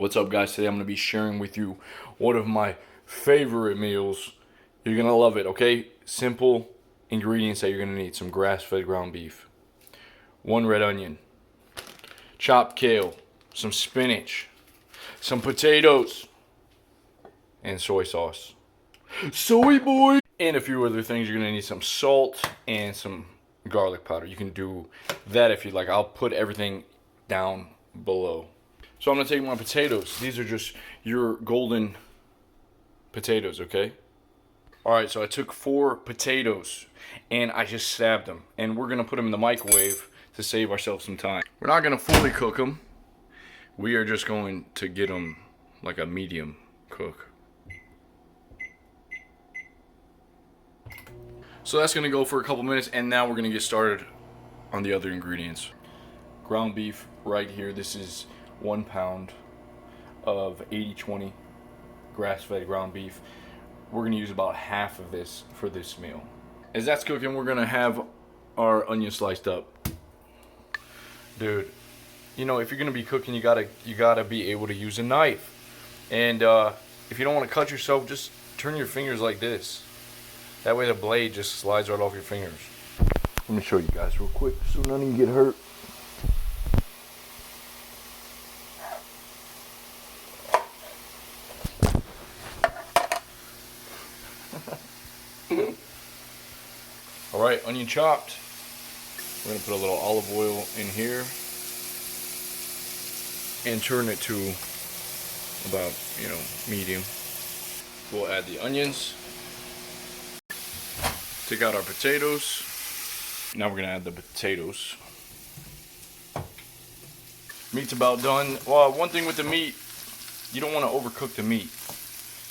What's up, guys? Today I'm going to be sharing with you one of my favorite meals. You're going to love it, okay? Simple ingredients that you're going to need. Some grass-fed ground beef, 1 red onion, chopped kale, some spinach, some potatoes, and soy sauce. Soy boy! And a few other things. You're going to need some salt and some garlic powder. You can do that if you like. I'll put everything down below. So I'm going to take my potatoes. These are just your golden potatoes, okay? Alright, so I took 4 potatoes and I just stabbed them. And we're going to put them in the microwave to save ourselves some time. We're not going to fully cook them. We are just going to get them like a medium cook. So that's going to go for a couple minutes, and now we're going to get started on the other ingredients. Ground beef right here. This is 1 pound of 80/20 grass-fed ground beef. We're going to use about half of this for this meal. As that's cooking, we're going to have our onion sliced up. Dude, you know, if you're going to be cooking, you gotta be able to use a knife. And if you don't want to cut yourself, just turn your fingers like this. That way the blade just slides right off your fingers. Let me show you guys real quick so none of you get hurt. Alright, onion chopped. We're going to put a little olive oil in here and turn it to about, medium. We'll add the onions. Take out our potatoes. Now we're going to add the potatoes. Meat's about done. Well, one thing with the meat, you don't want to overcook the meat.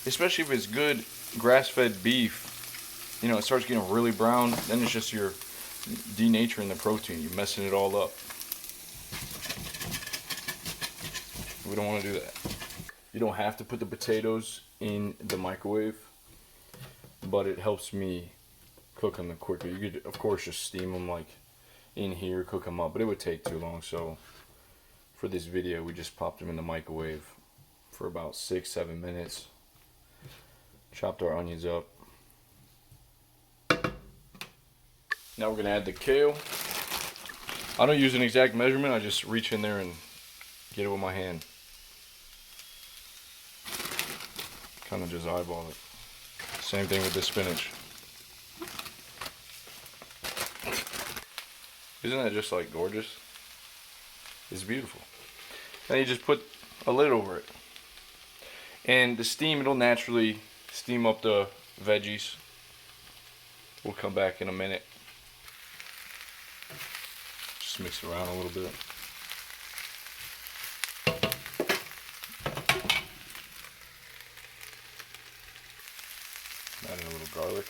Especially if it's good grass-fed beef. You know, it starts getting really brown, then it's just you're denaturing the protein. You're messing it all up. We don't want to do that. You don't have to put the potatoes in the microwave, but it helps me cook them quicker. You could, of course, just steam them like in here, cook them up, but it would take too long. So for this video, we just popped them in the microwave for about 6-7 minutes. Chopped our onions up. Now we're going to add the kale. I don't use an exact measurement. I just reach in there and get it with my hand. Kind of just eyeball it. Same thing with the spinach. Isn't that just like gorgeous? It's beautiful. Then you just put a lid over it. And the steam, it'll naturally steam up the veggies. We'll come back in a minute. Just mix it around a little bit. Add in a little garlic.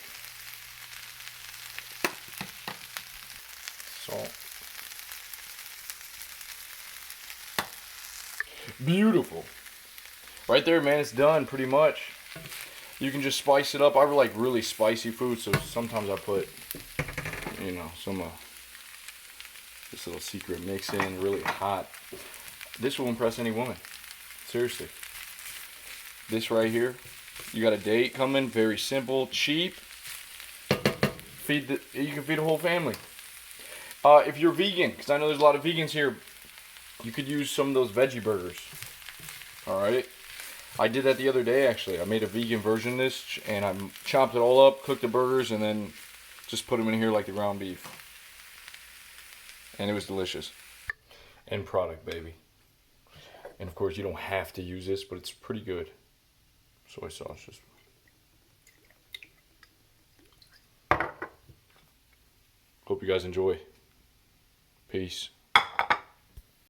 Salt. Beautiful. Right there, man, it's done pretty much. You can just spice it up. I like really spicy food, so sometimes I put, some this little secret mix in, really hot. This will impress any woman. Seriously. This right here, you got a date coming, very simple, cheap. You can feed a whole family. If you're vegan, because I know there's a lot of vegans here, you could use some of those veggie burgers. Alright? I did that the other day, actually. I made a vegan version of this, and I chopped it all up, cooked the burgers, and then just put them in here like the ground beef. And it was delicious. End product, baby. And of course, you don't have to use this, but it's pretty good. Soy sauce. Just hope you guys enjoy. Peace.